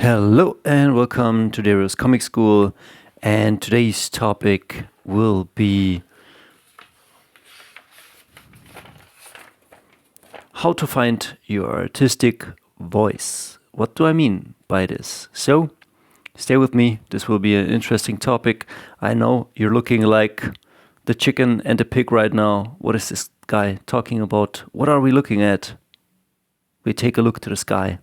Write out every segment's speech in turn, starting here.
Hello and welcome to Dario's Comic School, and today's topic will be how to find your artistic voice. What do I mean by this? So, stay with me, this will be an interesting topic. I know you're looking like the chicken and the pig right now. What is this guy talking about? What are we looking at? We take a look to the sky.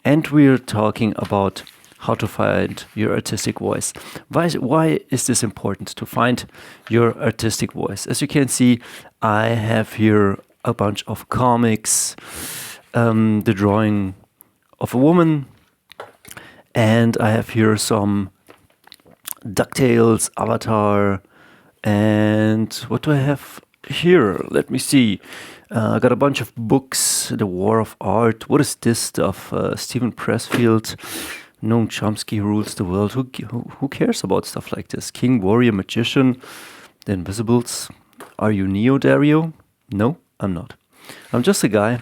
And we're talking about how to find your artistic voice. Why is this important to find your artistic voice? As you can see, I have here a bunch of comics, the drawing of a woman, and I have here some DuckTales, Avatar, and what do I have here? Let me see. I got a bunch of books, The War of Art. What is this stuff? Stephen Pressfield, Noam Chomsky rules the world. Who cares about stuff like this? King, Warrior, Magician, The Invisibles. Are you Neo, Dario? No, I'm not. I'm just a guy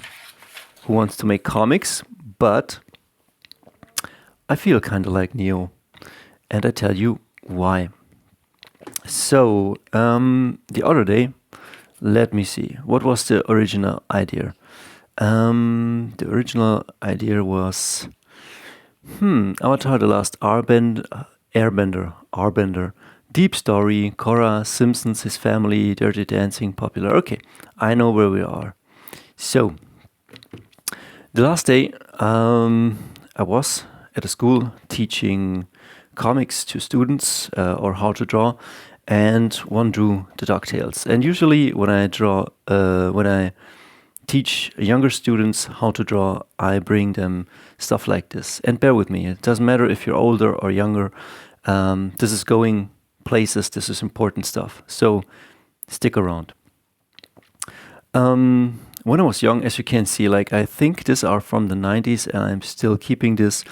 who wants to make comics, but I feel kind of like Neo, and I tell you why. So, the other day, let me see. What was the original idea? The original idea was Avatar: The Last Airbender. Deep story, Korra, Simpsons, his family, Dirty Dancing, popular. Okay, I know where we are. So, the last day, I was at a school teaching comics to students or how to draw, and one drew the DuckTales. And usually when I teach younger students how to draw, I bring them stuff like this. And bear with me, it doesn't matter if you're older or younger. This is going places, this is important stuff. So stick around. When I was young, as you can see, I think these are from the 90s, and I'm still keeping this.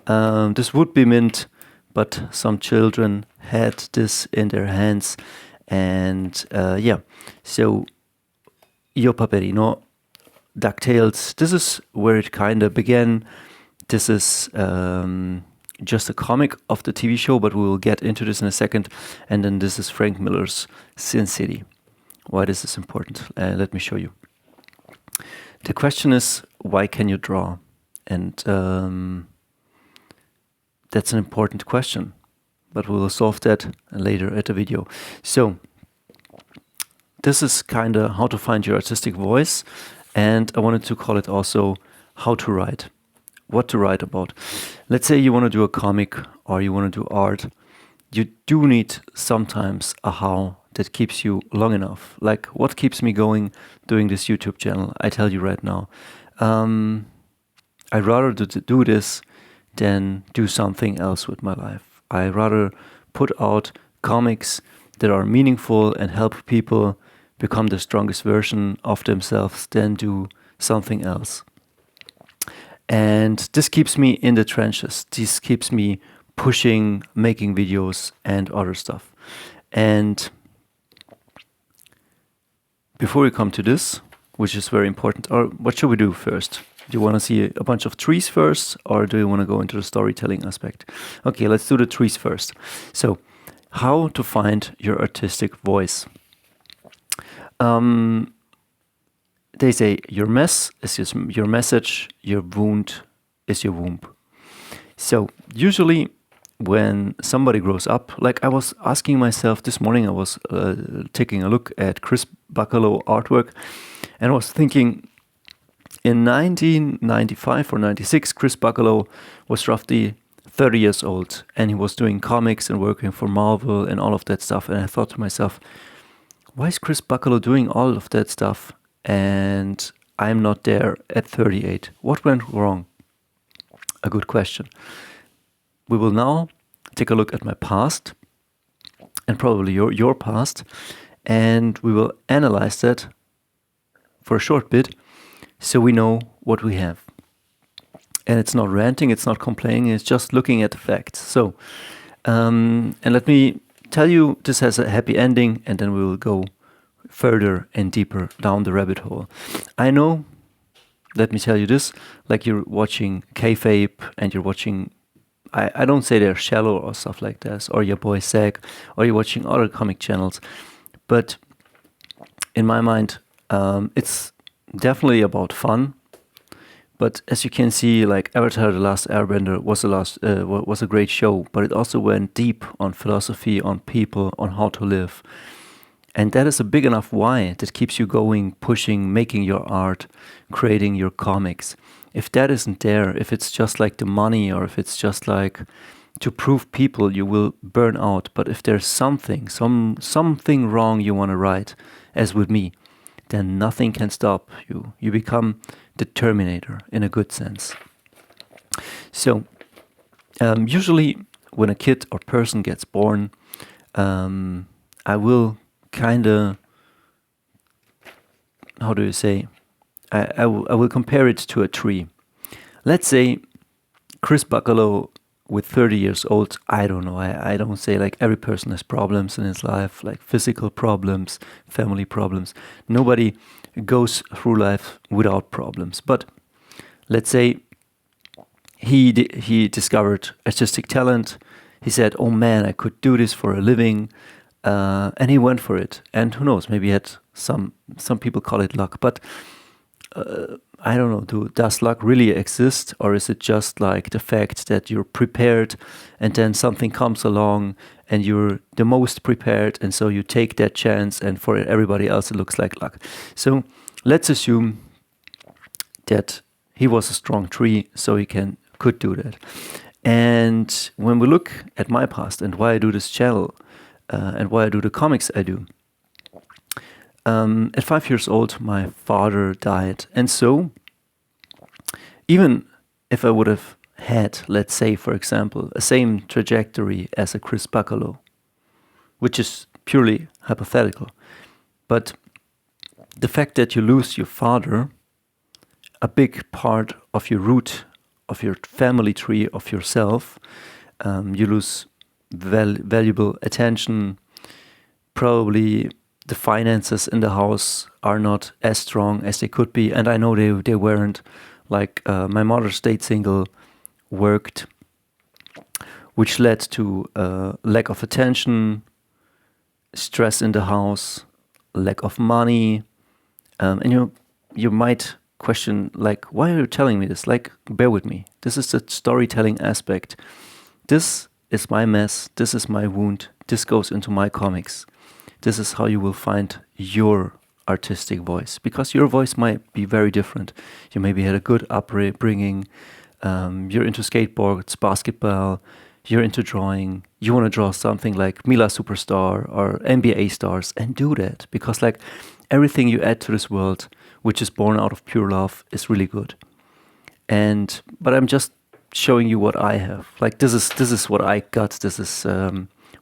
This would be mint, but some children had this in their hands, and so Io Paperino, DuckTales, this is where it kind of began. This is just a comic of the TV show, but we will get into this in a second. And then this is Frank Miller's Sin City. Why this is important? Let me show you. The question is, why can you draw? And that's an important question, but we will solve that later at the video. So, this is kind of how to find your artistic voice, and I wanted to call it also how to write, what to write about. Let's say you want to do a comic or you want to do art. You do need sometimes a how that keeps you long enough. Like, what keeps me going doing this YouTube channel? I tell you right now. I'd rather do this than do something else with my life. I rather put out comics that are meaningful and help people become the strongest version of themselves than do something else. And this keeps me in the trenches. This keeps me pushing, making videos and other stuff. And before we come to this, which is very important, or what should we do first? Do you want to see a bunch of trees first, or do you want to go into the storytelling aspect? Okay, let's do the trees first. So, how to find your artistic voice. They say your mess is your message, your wound is your womb. So, usually when somebody grows up, like I was asking myself this morning, I was taking a look at Chris Bachalo artwork, and I was thinking, in 1995 or 96, Chris Bachalo was roughly 30 years old, and he was doing comics and working for Marvel and all of that stuff. And I thought to myself, why is Chris Bachalo doing all of that stuff and I'm not there at 38? What went wrong? A good question. We will now take a look at my past and probably your past, and we will analyze that for a short bit, so we know what we have. And it's not ranting, it's not complaining, it's just looking at the facts. So, and let me tell you, this has a happy ending, and then we will go further and deeper down the rabbit hole. I know, let me tell you this, like you're watching kayfabe and you're watching I don't say they're shallow or stuff like this, or your boy Zack, or you're watching other comic channels. But in my mind, it's definitely about fun. But as you can see, like Avatar: The Last Airbender was a great show, but it also went deep on philosophy, on people, on how to live. And that is a big enough why that keeps you going, pushing, making your art, creating your comics. If that isn't there, if it's just like the money, or if it's just like to prove people, you will burn out. But if there's something wrong you want to write, as with me, then nothing can stop you. You become the Terminator in a good sense. So usually when a kid or person gets born, I will kind of, how do you say, I will compare it to a tree. Let's say Chris Buckalow with 30 years old, I don't know, I don't say like every person has problems in his life, like physical problems, family problems. Nobody goes through life without problems. But let's say he discovered artistic talent. He said, oh man, I could do this for a living. And he went for it. And who knows, maybe he had some people call it luck. But I don't know, does luck really exist? Or is it just like the fact that you're prepared and then something comes along and you're the most prepared, and so you take that chance, and for everybody else it looks like luck. So let's assume that he was a strong tree, so he could do that. And when we look at my past and why I do this channel, and why I do the comics I do, at 5 years old, my father died. And so, even if I would have had, let's say, for example, a same trajectory as a Chris Buckalow, which is purely hypothetical, but the fact that you lose your father, a big part of your root, of your family tree, of yourself, you lose valuable attention, probably the finances in the house are not as strong as they could be, and I know they weren't. Like my mother stayed single, worked, which led to lack of attention, stress in the house, lack of money, and you might question, like, why are you telling me this? Like, bear with me. This is the storytelling aspect. This is my mess. This is my wound. This goes into my comics. This is how you will find your artistic voice, because your voice might be very different. You maybe had a good upbringing. You're into skateboards, basketball. You're into drawing. You want to draw something like Mila Superstar or NBA stars, and do that, because like everything you add to this world, which is born out of pure love, is really good. But I'm just showing you what I have. Like this is what I got. This is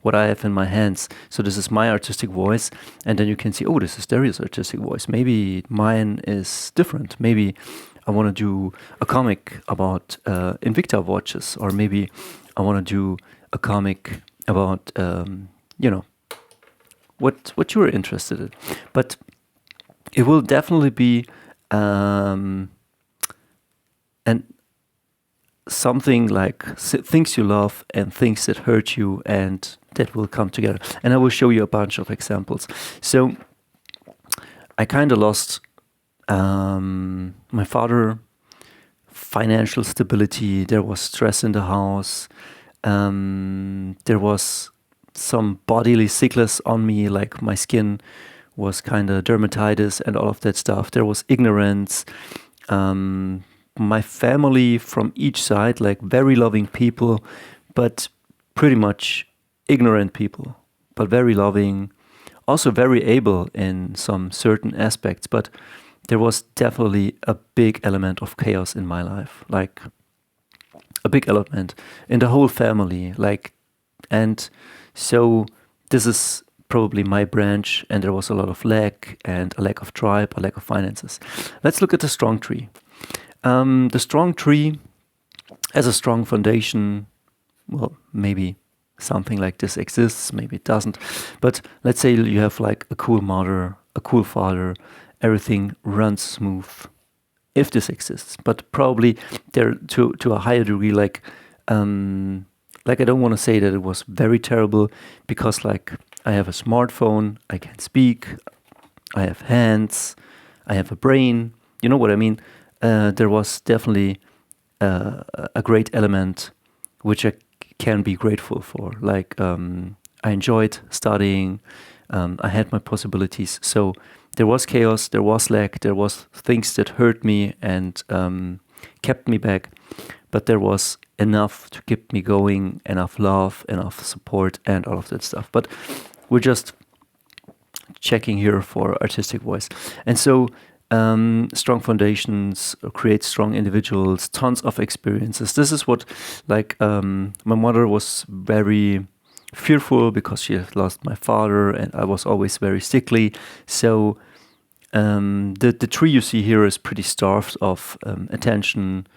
what I have in my hands. So this is my artistic voice, and then you can see, oh, this is Dario's artistic voice. Maybe mine is different. Maybe I want to do a comic about Invicta watches, or maybe I want to do a comic about what you're interested in. But it will definitely be and something like things you love and things that hurt you, and that will come together. And I will show you a bunch of examples. So I kind of lost my father, financial stability. There was stress in the house. There was some bodily sickness on me, like my skin was kind of dermatitis and all of that stuff. There was ignorance. My family from each side, like very loving people, but pretty much ignorant people, but very loving, also very able in some certain aspects. But there was definitely a big element of chaos in my life, like a big element in the whole family. And so this is probably my branch, and there was a lot of lack, and a lack of tribe, a lack of finances. Let's look at the strong tree. The strong tree has a strong foundation. Well, maybe something like this exists, maybe it doesn't. But let's say you have like a cool mother, a cool father, everything runs smooth, if this exists. But probably there to a higher degree, like like, I don't want to say that it was very terrible, because like I have a smartphone, I can speak, I have hands, I have a brain. You know what I mean? There was definitely a great element which I can be grateful for. Like, I enjoyed studying. I had my possibilities. So there was chaos, there was lack, there was things that hurt me and kept me back. But there was enough to keep me going, enough love, enough support, and all of that stuff. But we're just checking here for artistic voice. And so strong foundations create strong individuals, tons of experiences. This is what, like, my mother was very fearful because she had lost my father, and I was always very sickly. So the tree you see here is pretty starved of attention,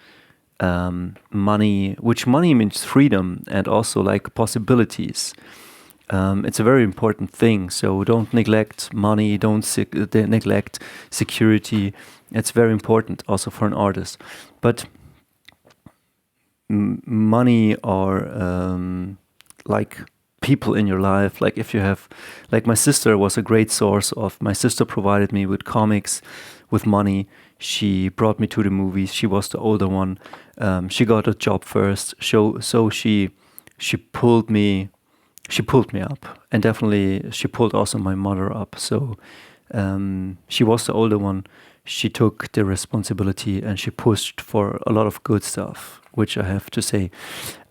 money, which money means freedom and also like possibilities. It's a very important thing. So don't neglect money, don't neglect security. It's very important also for an artist. But money or like people in your life, like if you have, like my sister was a great source of, my sister provided me with comics, with money. She brought me to the movies. She was the older one. She got a job first. So she pulled me. She pulled me up, and definitely she pulled also my mother up. So she was the older one. She took the responsibility and she pushed for a lot of good stuff, which I have to say.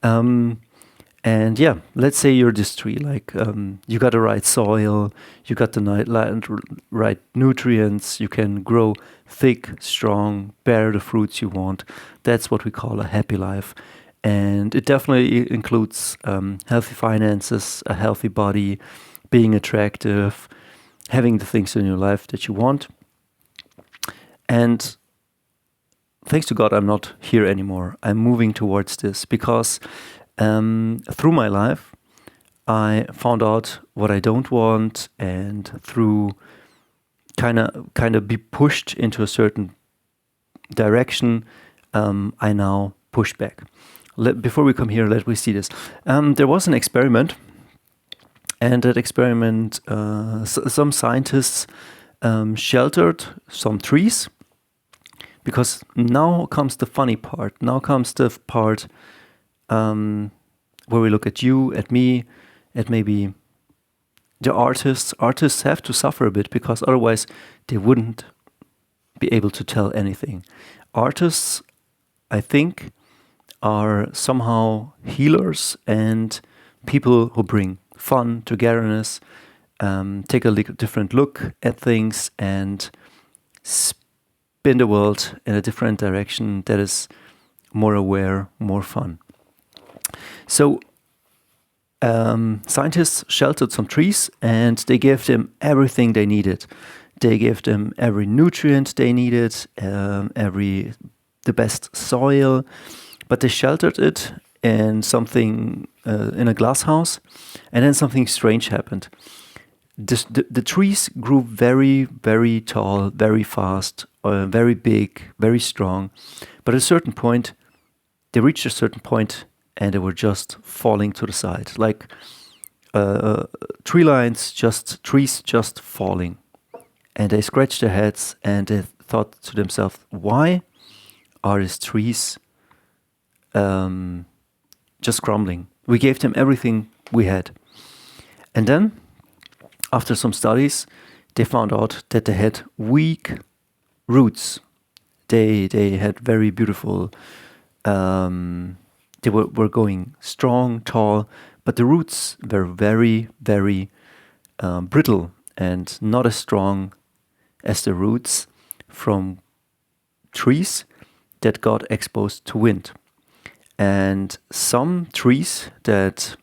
And yeah, let's say you're this tree, like you got the right soil, you got the right nutrients, you can grow thick, strong, bear the fruits you want. That's what we call a happy life. And it definitely includes healthy finances, a healthy body, being attractive, having the things in your life that you want. And thanks to God, I'm not here anymore. I'm moving towards this because through my life, I found out what I don't want, and through kind of be pushed into a certain direction, I now push back. Before we come here, let me see this. There was an experiment, and that experiment, some scientists sheltered some trees, because now comes the funny part. Now comes the part where we look at you, at me, at maybe the artists. Artists have to suffer a bit because otherwise they wouldn't be able to tell anything. Artists, I think, are somehow healers and people who bring fun, togetherness, take a different look at things and spin the world in a different direction that is more aware, more fun. So scientists sheltered some trees and they gave them everything they needed. They gave them every nutrient they needed, the best soil, but they sheltered it in something, in a glass house, and then something strange happened. The trees grew very, very tall, very fast, very big, very strong, but at a certain point, they reached a certain point and they were just falling to the side, like trees just falling. And they scratched their heads and they thought to themselves, why are these trees just crumbling? We gave them everything we had. And then, after some studies, they found out that they had weak roots. They had very beautiful, they were going strong, tall, but the roots were very, very brittle and not as strong as the roots from trees that got exposed to wind. And some trees that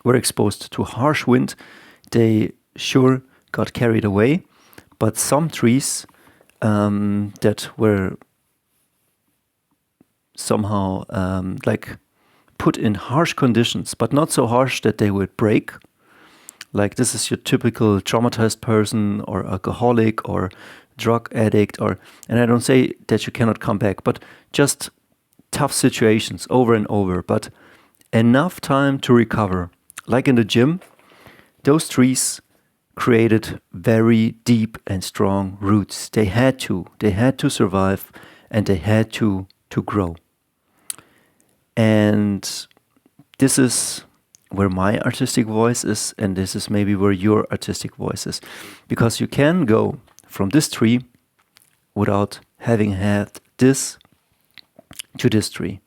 were exposed to harsh wind, they sure got carried away. But some trees that were somehow like put in harsh conditions, but not so harsh that they would break. Like this is your typical traumatized person or alcoholic or drug addict, and I don't say that you cannot come back, but just tough situations over and over, but enough time to recover. Like in the gym, those trees created very deep and strong roots. They had to survive, and they had to grow. And this is where my artistic voice is, and this is maybe where your artistic voice is. Because you can go from this tree without having had this to this tree.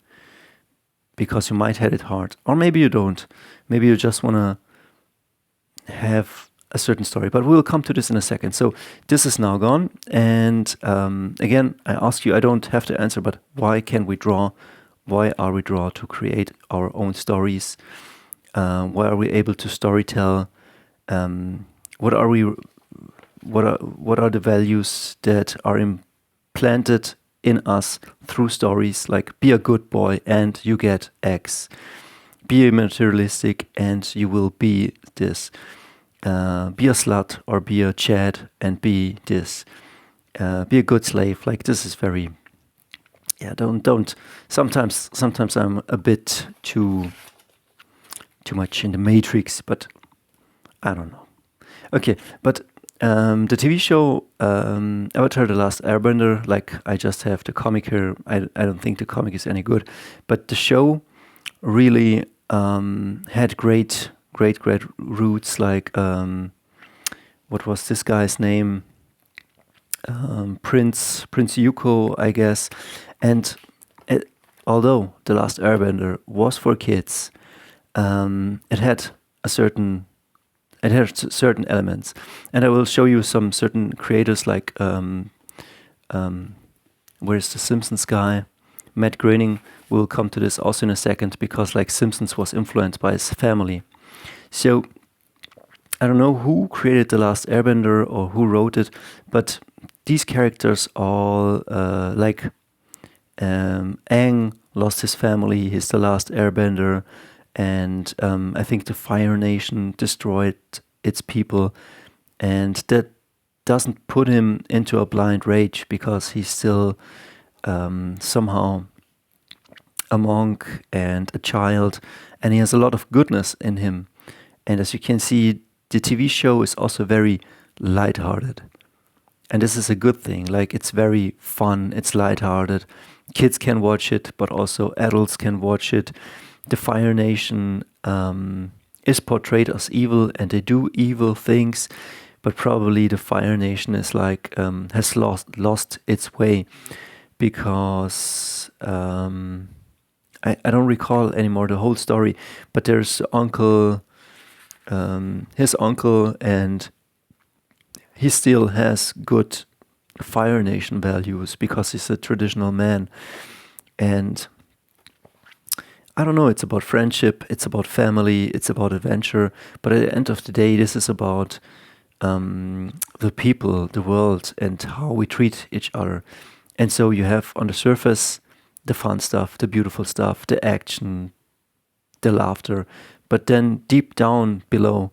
Because you might had it hard. Or maybe you don't. Maybe you just want to have a certain story. But we'll come to this in a second. So this is now gone. And again, I ask you, I don't have to answer, but why can we draw? Why are we drawn to create our own stories? Why are we able to storytell? What are the values that are implanted in us through stories? Like, be a good boy and you get X. Be materialistic and you will be this. Be a slut or be a Chad and be this. Be a good slave. Like, this is very. Yeah, don't. Sometimes I'm a bit too much in the Matrix, but I don't know. Okay, but the TV show Avatar: The Last Airbender, like, I just have the comic here. I don't think the comic is any good, but the show really had great roots. Like, what was this guy's name? Prince Yuko, I guess. And although The Last Airbender was for kids, it had certain elements, and I will show you some certain creators, like where's the Simpsons guy, Matt Groening. We'll come to this also in a second, because like Simpsons was influenced by his family. So I don't know who created The Last Airbender or who wrote it, but these characters all like Aang lost his family. He's the last Airbender. And I think the Fire Nation destroyed its people, and that doesn't put him into a blind rage, because he's still somehow a monk and a child, and he has a lot of goodness in him. And as you can see, the TV show is also very lighthearted, and this is a good thing. Like, it's very fun, it's lighthearted. Kids can watch it, but also adults can watch it. The Fire Nation is portrayed as evil, and they do evil things, but probably the Fire Nation is like has lost its way, because I don't recall anymore the whole story, but there's his uncle, and he still has good Fire Nation values because he's a traditional man. And I don't know, it's about friendship, it's about family, it's about adventure, but at the end of the day, this is about the people, the world, and how we treat each other. And so you have on the surface the fun stuff, the beautiful stuff, the action, the laughter, but then deep down below,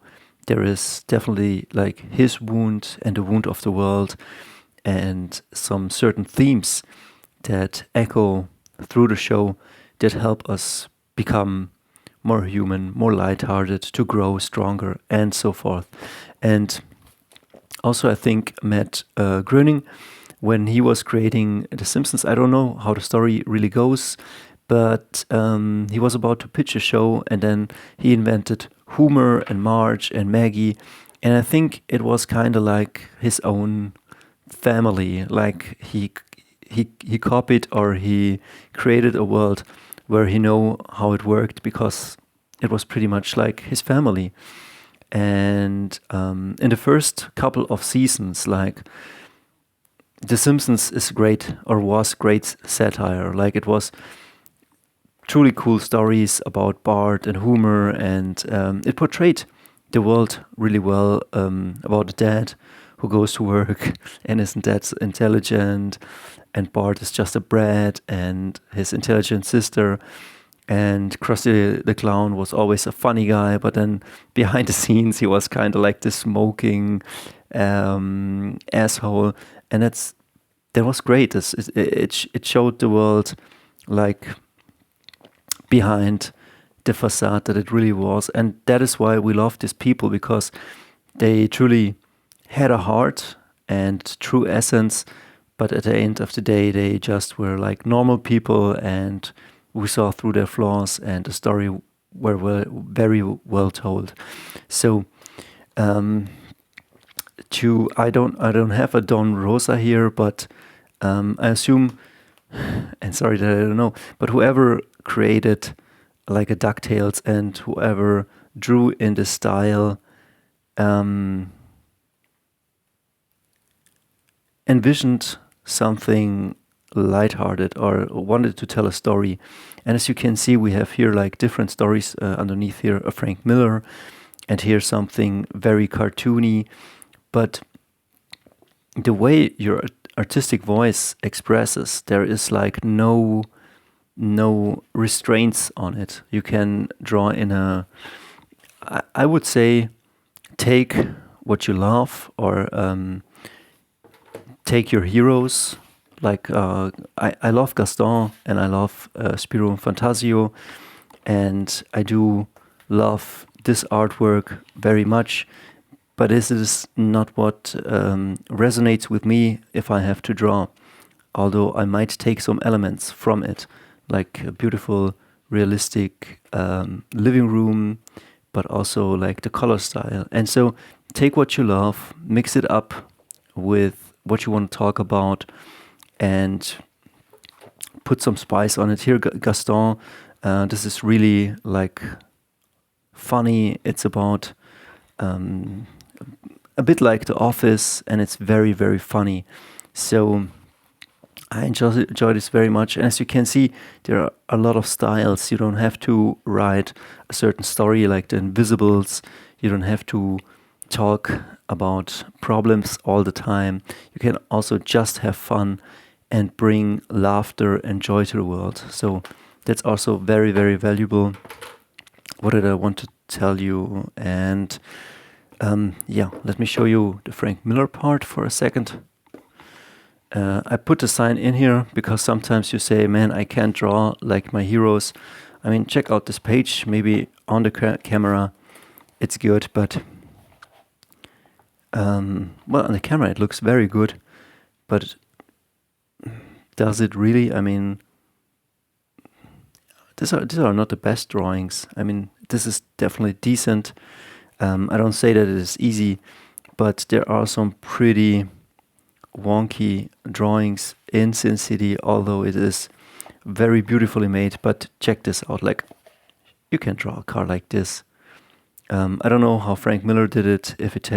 there is definitely like his wound and the wound of the world, and some certain themes that echo through the show that help us become more human, more lighthearted, to grow stronger, and so forth. And also, I think Matt Groening, when he was creating The Simpsons, I don't know how the story really goes, but he was about to pitch a show, and then he invented Homer and Marge and Maggie, and I think it was kind of like his own family. Like, he copied, or he created a world where he know how it worked, because it was pretty much like his family. And in the first couple of seasons, like, The Simpsons is great, or was great satire. Like, it was truly cool stories about Bart and Homer, and it portrayed the world really well, about a dad who goes to work and isn't that intelligent, and Bart is just a brat, and his intelligent sister, and Krusty the Clown was always a funny guy, but then behind the scenes he was kind of like this smoking asshole, and that was great. It showed the world like behind the facade that it really was. And that is why we love these people, because they truly had a heart and true essence, but at the end of the day, they just were like normal people, and we saw through their flaws, and the story were very well told. So, I don't have a Don Rosa here, but I assume, and sorry that I don't know, but whoever created like a DuckTales and whoever drew in the style envisioned something lighthearted or wanted to tell a story. And as you can see, we have here like different stories underneath here, a Frank Miller, and here something very cartoony. But the way your artistic voice expresses, there is like no restraints on it. You can draw in I would say, take what you love, or take your heroes. Like I love Gaston, and I love Spiro and Fantasio, and I do love this artwork very much. But this is not what resonates with me if I have to draw. Although I might take some elements from it, like a beautiful, realistic living room, but also like the color style. And so take what you love, mix it up with what you want to talk about, and put some spice on it. Here, Gaston, this is really like funny. It's about a bit like The Office, and it's very, very funny. So I enjoy this very much. And as you can see, there are a lot of styles. You don't have to write a certain story like The Invisibles. You don't have to talk about problems all the time. You can also just have fun and bring laughter and joy to the world. So that's also very, very valuable. What did I want to tell you? And let me show you the Frank Miller part for a second. I put the sign in here because sometimes you say, man, I can't draw like my heroes. I mean, check out this page. Maybe on the camera it's good, but well, on the camera it looks very good, but does it really? I mean, these are not the best drawings. I mean, this is definitely decent. I don't say that it is easy, but there are some pretty wonky drawings in Sin City, although it is very beautifully made. But check this out, like, you can draw a car like this. I don't know how Frank Miller did it, if it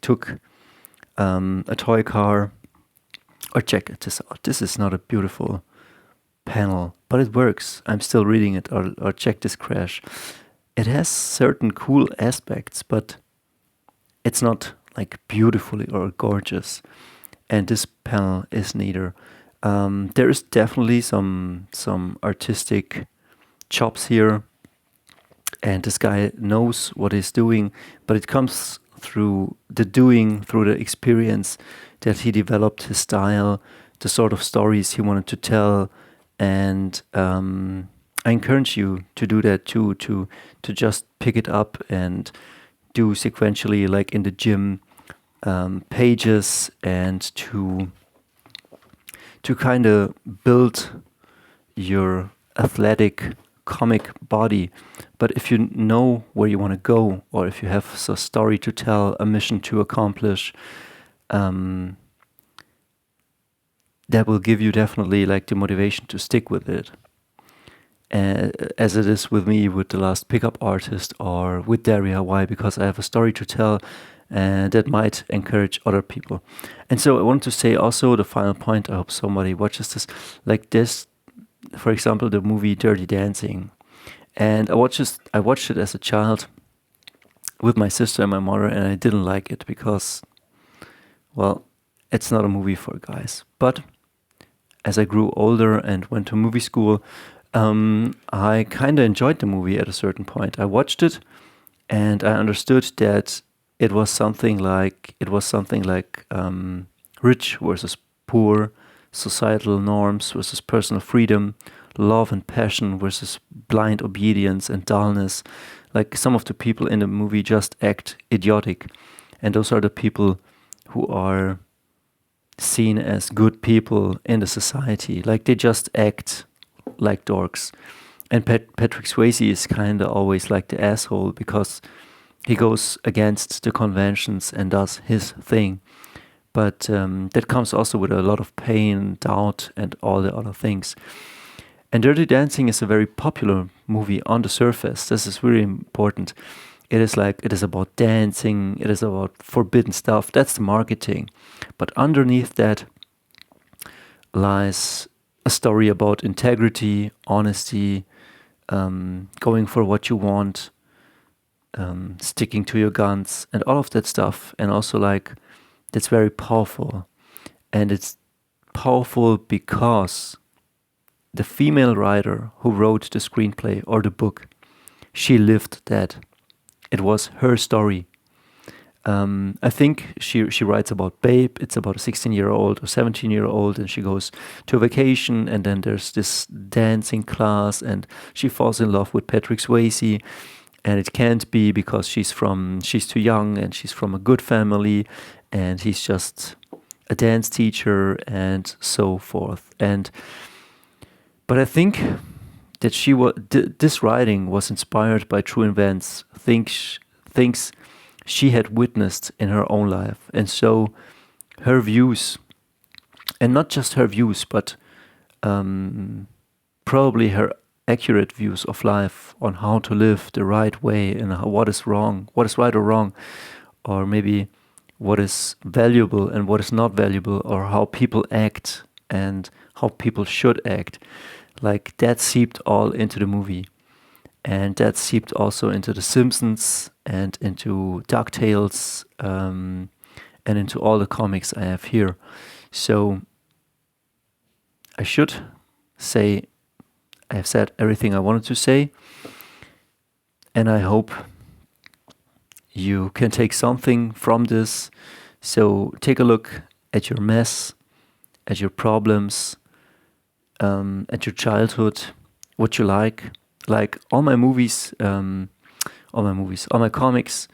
took a toy car, or check this out. This is not a beautiful panel, but it works. I'm still reading it, or check this crash. It has certain cool aspects, but it's not like beautifully or gorgeous. And this panel is neither. There is definitely some artistic chops here, and this guy knows what he's doing, but it comes through the doing, through the experience, that he developed his style, the sort of stories he wanted to tell. And I encourage you to do that too, to just pick it up and do sequentially, like in the gym, pages, and to kind of build your athletic comic body. But if you know where you want to go, or if you have a story to tell, a mission to accomplish, that will give you definitely like the motivation to stick with it. As it is with me with The Last Pickup Artist, or with Dario. Why? Because I have a story to tell, and that might encourage other people. And so I want to say also the final point. I hope somebody watches this. Like this, for example, the movie Dirty Dancing. And I watched it as a child with my sister and my mother, and I didn't like it because, well, it's not a movie for guys. But as I grew older and went to movie school, I kind of enjoyed the movie at a certain point. I watched it, and I understood that it was something like rich versus poor, societal norms versus personal freedom, love and passion versus blind obedience and dullness. Like some of the people in the movie just act idiotic, and those are the people who are seen as good people in the society. Like they just act like dorks. And Patrick Swayze is kind of always like the asshole because he goes against the conventions and does his thing. But that comes also with a lot of pain, doubt, and all the other things. And Dirty Dancing is a very popular movie on the surface. This is really important. It is about dancing. It is about forbidden stuff. That's the marketing. But underneath that lies a story about integrity, honesty, going for what you want, sticking to your guns, and all of that stuff. And also like, that's very powerful. And it's powerful because the female writer who wrote the screenplay or the book, she lived that. It was her story. I think she writes about Babe. It's about a 16-year-old or 17-year-old, and she goes to a vacation, and then there's this dancing class, and she falls in love with Patrick Swayze, and it can't be because she's too young, and she's from a good family, and he's just a dance teacher, and so forth. But I think that this writing was inspired by true events, things she had witnessed in her own life. And so her views, and not just her views, but probably her accurate views of life on how to live the right way and what is wrong, what is right or wrong, or maybe what is valuable and what is not valuable, or how people act and how people should act. Like that seeped all into the movie. And that seeped also into The Simpsons and into DuckTales and into all the comics I have here. So I should say I have said everything I wanted to say. And I hope you can take something from this. So take a look at your mess, at your problems, at your childhood, what you like. Like all my movies, all my comics,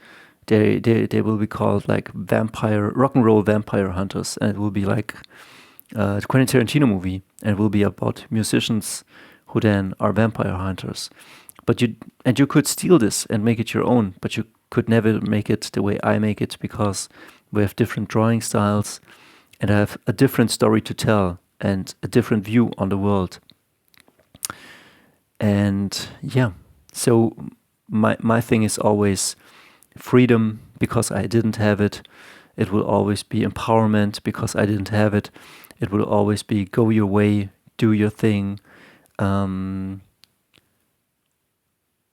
they will be called like rock and roll vampire hunters, and it will be like the Quentin Tarantino movie, and it will be about musicians who then are vampire hunters. But you could steal this and make it your own, but you could never make it the way I make it because we have different drawing styles, and I have a different story to tell and a different view on the world. And yeah, so my thing is always freedom because I didn't have it. It will always be empowerment because I didn't have it. It will always be go your way, do your thing,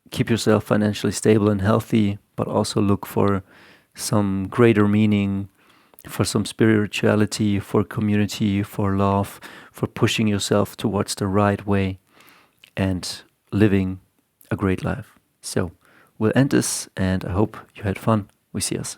keep yourself financially stable and healthy, but also look for some greater meaning, for some spirituality, for community, for love, for pushing yourself towards the right way and living a great life. So we'll end this, and I hope you had fun. We see us.